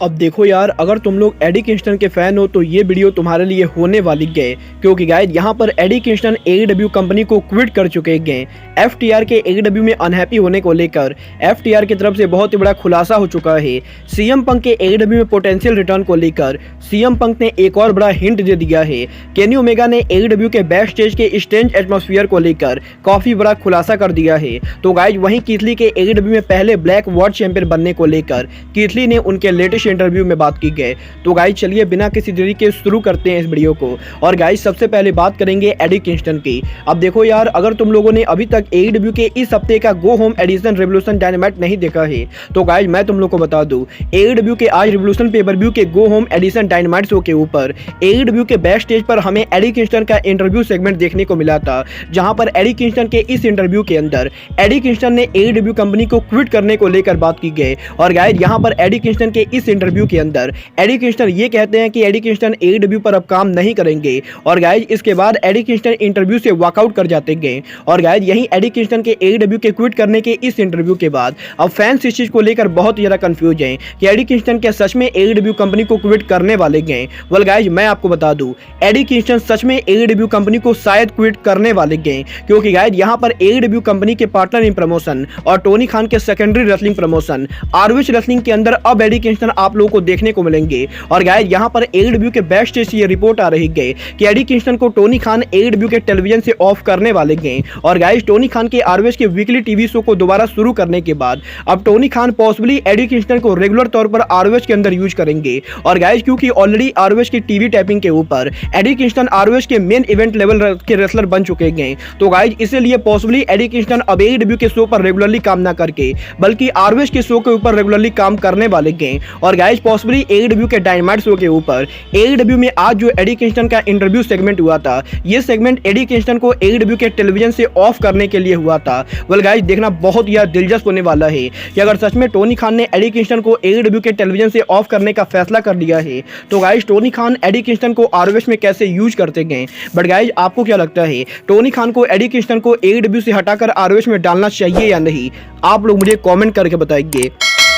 अब देखो यार, अगर तुम लोग एडी किंगस्टन के फैन हो तो ये वीडियो तुम्हारे लिए होने वाली है, क्योंकि गाइस यहाँ पर एडी किंगस्टन एडब्ल्यू कंपनी को क्विट कर चुके हैं। एफटीआर के एडब्ल्यू में अनहैप्पी होने को लेकर एफटीआर की तरफ से बहुत ही बड़ा खुलासा हो चुका है। सीएम पंक के एडब्ल्यू में पोटेंशियल रिटर्न को लेकर सीएम पंक ने एक और बड़ा हिंट दे दिया है। केनी ओमेगा ने एडब्ल्यू के बैक स्टेज के स्टेज एटमॉस्फेयर को लेकर काफी बड़ा खुलासा कर दिया है। तो गाइस वहीं कीथ ली के एडब्ल्यू में पहले ब्लैक वर्ल्ड चैंपियन बनने को लेकर कीथ ली ने उनके लेटेस्ट इंटरव्यू में बात की गई। तो गाइस चलिए बिना किसी देरी के शुरू करते हैं इस वीडियो को। और गाइस सबसे पहले बात करेंगे एडी किंगस्टन की। अब देखो यार, अगर तुम लोगों ने अभी तक एडब्ल्यू के इस हफ्ते का go home edition Revolution Dynamite नहीं देखा है तो गाइस मैं तुम लोग को बता दूं, एडब्ल्यू के आज रेवोल्यूशन पेपर-व्यू के go home edition Dynamite show के ऊपर एडब्ल्यू के बैक स्टेज पर हमें एडी किंगस्टन का इंटरव्यू सेगमेंट देखने को मिला था, जहां पर एडी किंगस्टन के इस इंटरव्यू के अंदर एडी किंगस्टन ने एडब्ल्यू कंपनी को क्विट करने को लेकर बात की गई। और गाइस यहां पर एडी किंगस्टन के इस इंटरव्यू के अंदर एडी किंगस्टन ये कहते हैं कि एडी किंगस्टन एडब्ल्यू पर अब काम नहीं करेंगे। और गाइस इसके बाद एडी किंगस्टन इंटरव्यू से वॉकआउट कर जाते हैं। और गाइस यही एडी किंगस्टन के एडब्ल्यू के क्विट करने के इस इंटरव्यू के बाद अब फैंस इस चीज को लेकर बहुत ज्यादा कंफ्यूज हैं कि एडी किंगस्टन क्या सच में एडब्ल्यू कंपनी को क्विट करने वाले हैं। वेल गाइस मैं आपको बता दूं, एडी किंगस्टन सच में एडब्ल्यू कंपनी को शायद क्विट करने वाले हैं, क्योंकि गाइस यहां पर एडब्ल्यू कंपनी के पार्टनर इन प्रमोशन और टोनी खान के secondary wrestling promotion ROH wrestling के अंदर अब एडी किंगस्टन आप लोगों को देखने को मिलेंगे। और गाइस यहां पर एडब्ल्यू के बैक स्टेज से ये रिपोर्ट आ रही है कि एडी किंगस्टन को टोनी खान एडब्ल्यू के टेलीविजन से ऑफ करने वाले हैं। और गाइस टोनी खान के आरओएच के वीकली टीवी शो को दोबारा शुरू करने के बाद अब Tony Khan possibly Eddie Kingston को रेगुलर तौर पर आरओएच के अंदर यूज करेंगे। और गाइस क्योंकि ऑलरेडी आरओएच की टीवी टैपिंग के ऊपर एडी किंगस्टन आरओएच के मेन इवेंट लेवल के रेसलर बन चुके हैं, तो गाइस इसलिए पॉसिबली एडी किंगस्टन अब एडब्ल्यू के शो पर रेगुलरली काम ना करके बल्कि आरओएच के शो के ऊपर रेगुलरली काम करने वाले हैं। और गाइस पॉसिबली एडब्ल्यू के डायनामाइट शो के ऊपर एडब्ल्यू में आज जो एडी किंगस्टन का इंटरव्यू सेगमेंट हुआ था, ये सेगमेंट एडी किंगस्टन को एडब्ल्यू के टेलीविजन से ऑफ करने के लिए हुआ था। वेल गाइस देखना बहुत ही दिलचस्प होने वाला है कि अगर सच में टोनी खान ने एडी किंगस्टन को एडब्ल्यू के टेलीविजन से ऑफ करने का फैसला कर लिया है तो guys Tony Khan Eddie Kingston को आरओएच में कैसे यूज करते गए। बट गाइस आपको क्या लगता है, टोनी खान को एडी किंगस्टन को एडब्ल्यू से हटाकर आरओएच में डालना चाहिए या नहीं? आप लोग मुझे कमेंट करके बताइए।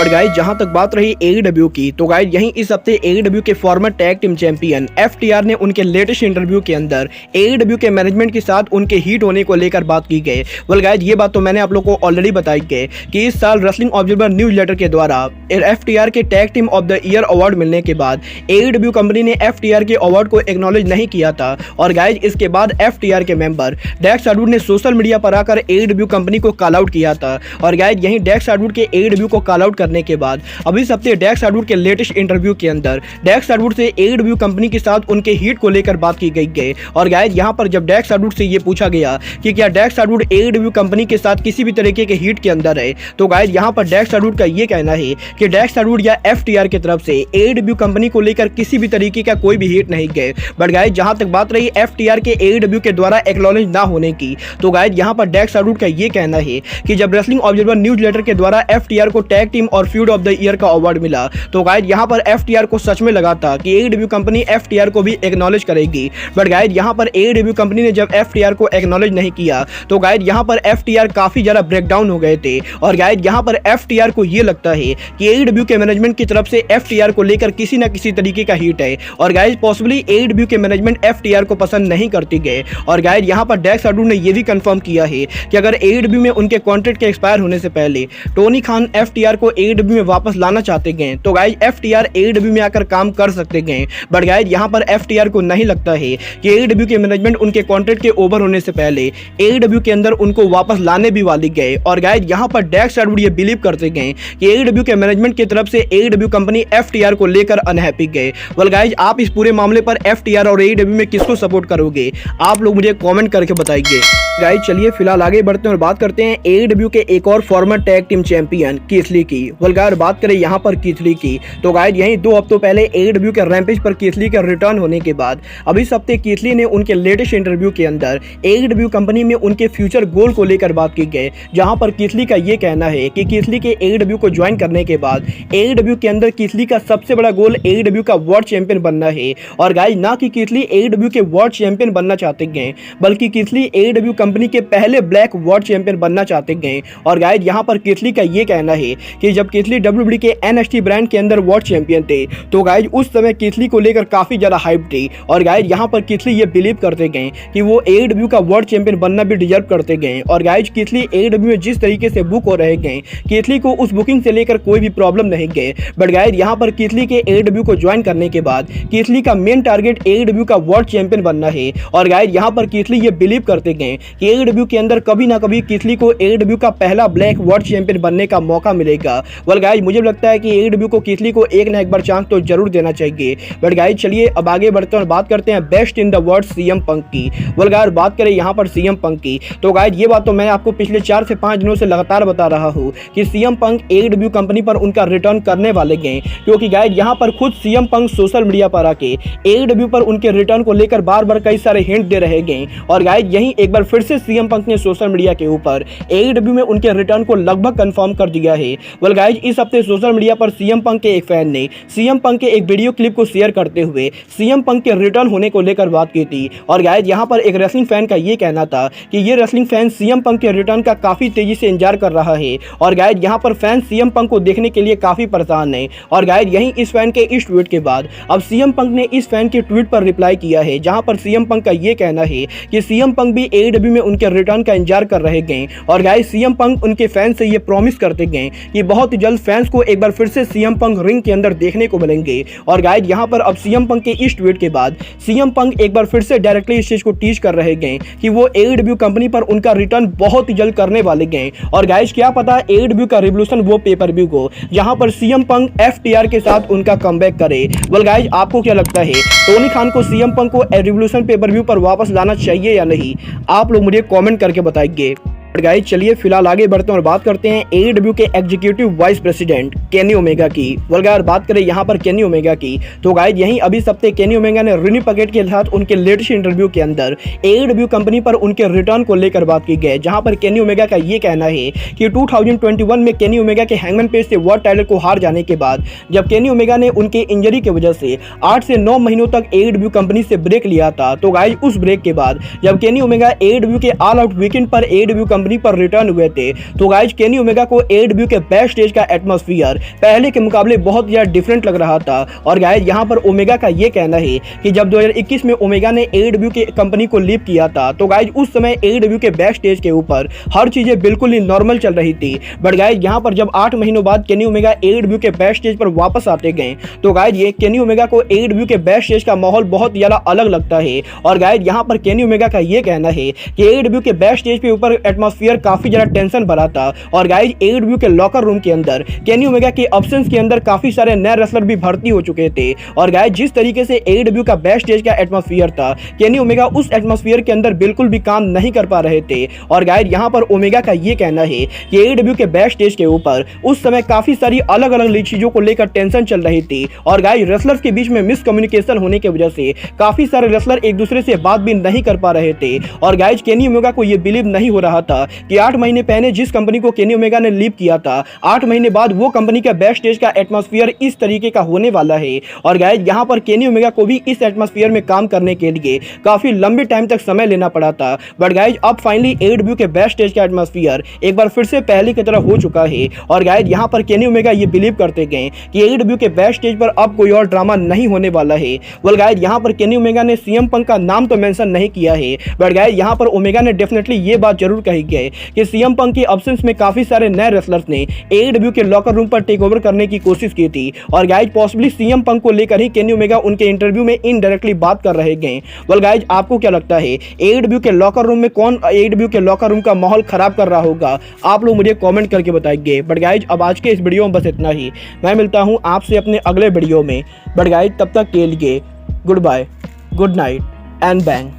और गाइस जहां तक बात रही एडब्ल्यू की, तो गाइस यहीं इस हफ्ते एडब्ल्यू के farmer tag team champion FTR ने उनके लेटेस्ट इंटरव्यू के अंदर एडब्ल्यू के मैनेजमेंट के साथ उनके हिट होने को लेकर बात की गई। वेल गाइस ये बात तो मैंने आप लोगों को ऑलरेडी बताई है कि इस साल रेसलिंग ऑब्जर्वर न्यूज लेटर के द्वारा एफटीआर के tag team of the year award मिलने के बाद एडब्ल्यू कंपनी ने एफटीआर के अवार्ड को एक्नॉलेज नहीं किया था। और गाइस इसके बाद एफटीआर के मेंबर डेक्स हार्डवुड ने सोशल मीडिया पर आकर एडब्ल्यू कंपनी को कॉल आउट किया था। और गाइस यहीं डेक्स हार्डवुड के एडब्ल्यू को कॉल आउट करने के बाद अब इस हफ्ते डेक्स हार्डवुड के लेटेस्ट इंटरव्यू के अंदर डेक्स हार्डवुड से एडब्ल्यू कंपनी के साथ उनके हिट को लेकर बात की गई है। और गाइस यहां पर जब डेक्स हार्डवुड से ये पूछा गया कि क्या डेक्स हार्डवुड एडब्ल्यू कंपनी के साथ किसी भी तरीके के हिट के अंदर है, तो गाइस यहां पर डेक्स हार्डवुड का ये कहना है कि डेक्स हार्डवुड या एफटीआर की तरफ से एडब्ल्यू कंपनी को लेकर किसी भी तरीके का कोई भी हिट नहीं गए। बट गाइस जहां तक बात रही एफटीआर के एडब्ल्यू के द्वारा एक्नॉलेज ना होने की, तो गाइस यहां पर डेक्स हार्डवुड का ये कहना है कि जब रेसलिंग ऑब्जर्वर न्यूज लेटर के द्वारा एफटीआर को टैग टीम और फ्यूड ऑफ द ईयर का अवार्ड मिला, तो गाइस यहां पर एफटीआर को सच में लगा था कि एडब्ल्यू कंपनी एफटीआर को भी एक्नॉलेज करेगी। बट गाइस यहां पर एडब्ल्यू कंपनी ने जब एफटीआर को एक्नॉलेज नहीं किया तो गाइस यहां पर एफटीआर काफी ज्यादा ब्रेकडाउन हो गए थे। और गाइस यहां पर एफटीआर को यह लगता है कि एडब्ल्यू के मैनेजमेंट की तरफ से एफटीआर को लेकर किसी ना किसी तरीके का हिट है। और गाइस पॉसिबली एडब्ल्यू के मैनेजमेंट एफटीआर को पसंद नहीं करती गए। और गाइस यहां पर डेक्स हार्डवुड ने यह भी कंफर्म किया है कि अगर एडब्ल्यू में उनके कॉन्ट्रैक्ट के एक्सपायर होने से पहले टोनी खान एफटीआर को एडब्ल्यू में वापस लाना चाहते गए तो गाइस एफटीआर एडब्ल्यू में आकर काम कर सकते हैं। बट गाइस यहां पर एफटीआर को नहीं लगता है कि एडब्ल्यू के मैनेजमेंट उनके कॉन्ट्रैक्ट के ओवर होने से पहले एडब्ल्यू के अंदर उनको वापस लाने भी वाली गए। और गाइस यहां पर डेक्स हार्डवुड ये बिलीव करते हैं कि एडब्ल्यू के मैनेजमेंट की तरफ से एडब्ल्यू कंपनी एफटीआर को लेकर अनहैप्पी गए। वेल गाइस आप इस पूरे मामले पर एफटीआर और एडब्ल्यू में किसको सपोर्ट करोगे? आप लोग मुझे कमेंट करके बताइए। गाइस चलिए फिलहाल आगे बढ़ते हैं और बात करते हैं एडब्ल्यू के एक और former tag team champion Keith Lee की। वेल गाइस बात करें यहां पर कीथ ली की, तो गाइस यहीं 2 हफ्तों पहले एडब्ल्यू के रैम्पेज पर कीथ ली का रिटर्न होने के बाद अब इस हफ्ते कीथ ली ने उनके लेटेस्ट इंटरव्यू के अंदर एडब्ल्यू कंपनी में उनके फ्यूचर गोल को लेकर बात की गई, जहां पर कीथ ली का ये कहना है कि कीथ ली के एडब्ल्यू को ज्वाइन करने के बाद एडब्ल्यू के अंदर कीथ ली का सबसे बड़ा गोल एडब्ल्यू का वर्ल्ड चैंपियन बनना है। और गाइस ना कि कीथ ली एडब्ल्यू के वर्ल्ड चैंपियन बनना चाहते हैं, बल्कि कीथ ली एडब्ल्यू कंपनी के पहले ब्लैक वर्ल्ड चैंपियन बनना चाहते गए। और गाइज यहाँ पर केथली का ये कहना है कि जब केथली WWE के NXT ब्रांड के अंदर वर्ल्ड चैंपियन थे तो गाइज उस समय केथली को लेकर काफी ज्यादा हाइप थी। और गाइज यहाँ पर केथली ये बिलीव करते गए कि वो AEW का वर्ल्ड चैंपियन बनना भी डिजर्व करते गए। और गाइज केथली AEW में जिस तरीके से बुक हो रहे गए, केथली को उस बुकिंग से लेकर कोई भी प्रॉब्लम नहीं गए। बट गाइज यहाँ पर केथली के AEW को ज्वाइन करने के बाद केथली का मेन टारगेट AEW का वर्ल्ड चैंपियन बनना है। और गाइज यहाँ पर केथली ये बिलीव करते गए कि AEW के अंदर कभी ना कभी केथली को AEW का पहला ब्लैक वर्ल्ड चैंपियन बनने का मौका मिलेगा। वेल गाइज मुझे लगता है कि AEW को केथली को एक ना एक बार चांस तो जरूर देना चाहिए। बट गाइज चलिए अब आगे बढ़ते हैं और बात करते हैं best in the world CM पंक की। वेल गाइज बात करें यहाँ पर CM पंक की तो गाइज ये बात तो मैं आपको पिछले 4 से 5 दिनों से लगातार बता रहा हूँ कि CM पंक AEW कंपनी पर उनका रिटर्न करने वाले गए, क्योंकि गाइज यहाँ पर खुद CM पंक सोशल मीडिया पर आके AEW पर उनके रिटर्न को लेकर बार बार कई सारे हिंट दे रहे गए। और गाइज यही एक बार फिर से CM पंक ने सोशल मीडिया के ऊपर AEW में उनके रिटर्न को लगभग कंफर्म कर दिया है। वेल गाइज इस हफ्ते सोशल मीडिया पर CM पंक के एक फैन ने CM पंक के एक वीडियो क्लिप को शेयर करते हुए CM पंक के रिटर्न होने को लेकर बात की थी। और गाइज यहाँ पर एक रेसलिंग फैन का ये कहना था कि ये रेसलिंग फैन CM पंक के रिटर्न का काफी तेजी से इंतजार कर रहा है। और गाइज यहाँ पर फैन CM पंक को देखने के लिए काफी परेशान है। और गाइज यही इस फैन के इस ट्वीट के बाद अब CM पंक ने इस फैन के ट्वीट पर रिप्लाई किया है, जहां पर CM पंक का ये कहना है कि CM पंक भी AEW में उनके रिटर्न का इंतजार कर रहे गए। और गाइज CM पंक उनके फैंस से ये प्रॉमिस करते गए कि बहुत ही जल्द फैंस को एक बार फिर से CM पंक रिंग के अंदर देखने को मिलेंगे। और गाइज यहाँ पर अब CM पंक के इस ट्वीट के बाद CM पंक एक बार फिर से डायरेक्टली इस चीज को टीच कर रहे गए कि वो AEW कंपनी पर उनका रिटर्न बहुत ही जल्द करने वाले गए। और गाइज क्या पता AEW का रिवोल्यूशन वो पेपर व्यू को जहां पर CM पंक FTR के साथ उनका कमबैक करे। वेल गाइज आपको क्या लगता है, टोनी खान को CM पंक को रिवोल्यूशन पेपर व्यू पर वापस लाना चाहिए या नहीं? आप लोग मुझे कमेंट करके बताइए। गाइस चलिए फिलहाल आगे बढ़ते हैं और बात करते हैं AEW के executive vice president Kenny Omega की। वेल बात करें यहाँ पर केनी ओमेगा की तो गाइस यहीं अभी सप्ताह केनी ओमेगा ने रेनी पैकेट के साथ उनके लेटेस्ट इंटरव्यू के अंदर AEW कंपनी पर उनके रिटर्न को लेकर बात की गई, जहां पर केनी ओमेगा का ये कहना है कि 2021 में केनी ओमेगा के हैंगमैन पेज से वर्ल्ड टाइटल को हार जाने के बाद जब केनी ओमेगा ने उनके इंजरी की वजह से 8 से 9 महीनों तक AEW कंपनी से ब्रेक लिया था, तो गाइस उस ब्रेक के बाद जब केनी ओमेगा AEW के ऑल आउट वीकेंड पर AEW कंपनी पर रिटर्न हुए थे तो गाइस केनी ओमेगा को AEW के बैक स्टेज का एटमॉस्फेयर पहले के मुकाबले बहुत ज्यादा डिफरेंट लग रहा था। और गाइस यहां पर ओमेगा का ये कहना है कि जब 2021 में ओमेगा ने AEW के कंपनी को लीव किया था तो गाइस उस समय AEW के बैक स्टेज के ऊपर हर चीजें बिल्कुल ही नॉर्मल चल रही थी। बट गाइस यहां पर जब 8 महीनों बाद केनी ओमेगा AEW के बैक स्टेज पर वापस आते गए तो गाइस ये केनी ओमेगा को AEW के बैक स्टेज का माहौल बहुत ज्यादा अलग लगता है। और गाइस यहां पर केनी ओमेगा का ये कहना है कि AEW के बैक स्टेज के ऊपर एटमॉस्फेयर काफी ज्यादा टेंशन भरा था। और गाइस AEW के लॉकर रूम के अंदर केनी ओमेगा के ऑप्शंस के अंदर काफी सारे नए रेसलर भी भर्ती हो चुके थे। और गाइस जिस तरीके से AEW का बैक स्टेज का एटमॉस्फेयर था केनी ओमेगा उस एटमॉस्फेयर के अंदर बिल्कुल भी काम नहीं कर पा रहे थे। और गाइस यहां पर ओमेगा का ये कहना है कि AEW के बैक स्टेज के ऊपर उस समय काफी सारी अलग अलग चीजों को लेकर टेंशन चल रही थी। और गाइस रेसलर्स के बीच में मिसकम्युनिकेशन होने की वजह से काफी सारे रेसलर एक दूसरे से बात भी नहीं कर पा रहे थे। और गाइस केनी ओमेगा को ये बिलीव नहीं हो रहा था कि 8 महीने पहले जिस कंपनी को केनी ओमेगा ने लीव किया था 8 महीने बाद वो कंपनी का बैक स्टेज का एटमॉस्फेयर इस तरीके का होने वाला है। और गाइस यहां पर केनी ओमेगा को भी इस एटमॉस्फेयर में काम करने के लिए काफी लंबे टाइम तक समय लेना पड़ा था। बट गाइस अब फाइनली AEW के बैक स्टेज का एटमॉस्फेयर एक बार फिर से पहले की तरह हो चुका है। और गाइस यहां पर केनी ओमेगा ये बिलीव करते गए कि AEW के बैक स्टेज पर अब कोई और ड्रामा नहीं होने वाला है। वेल गाइस यहां पर केनी ओमेगा ने CM पंक का नाम तो मेंशन नहीं किया है, बट गाइस यहां पर ओमेगा ने डेफिनेटली ये बात जरूर कही है कि CM पंक की ऑप्शंस में काफी सारे नए रेसलर्स ने AEW के लॉकर रूम पर टेक ओवर करने की कोशिश की थी। और गाइस पॉसिबली CM पंक को लेकर ही केनी ओमेगा उनके इंटरव्यू में इनडायरेक्टली बात कर रहे गए। वेल गाइस आपको क्या लगता है AEW के लॉकर रूम में कौन AEW के लॉकर रूम का माहौल खराब कर रहा होगा? आप लोग मुझे कमेंट करके बताइए। बट गाइस अब आज के इस वीडियो में बस इतना ही। मैं मिलता हूं आपसे अपने अगले वीडियो में। बट गाइस तब तक के लिए good bye, good night and bang.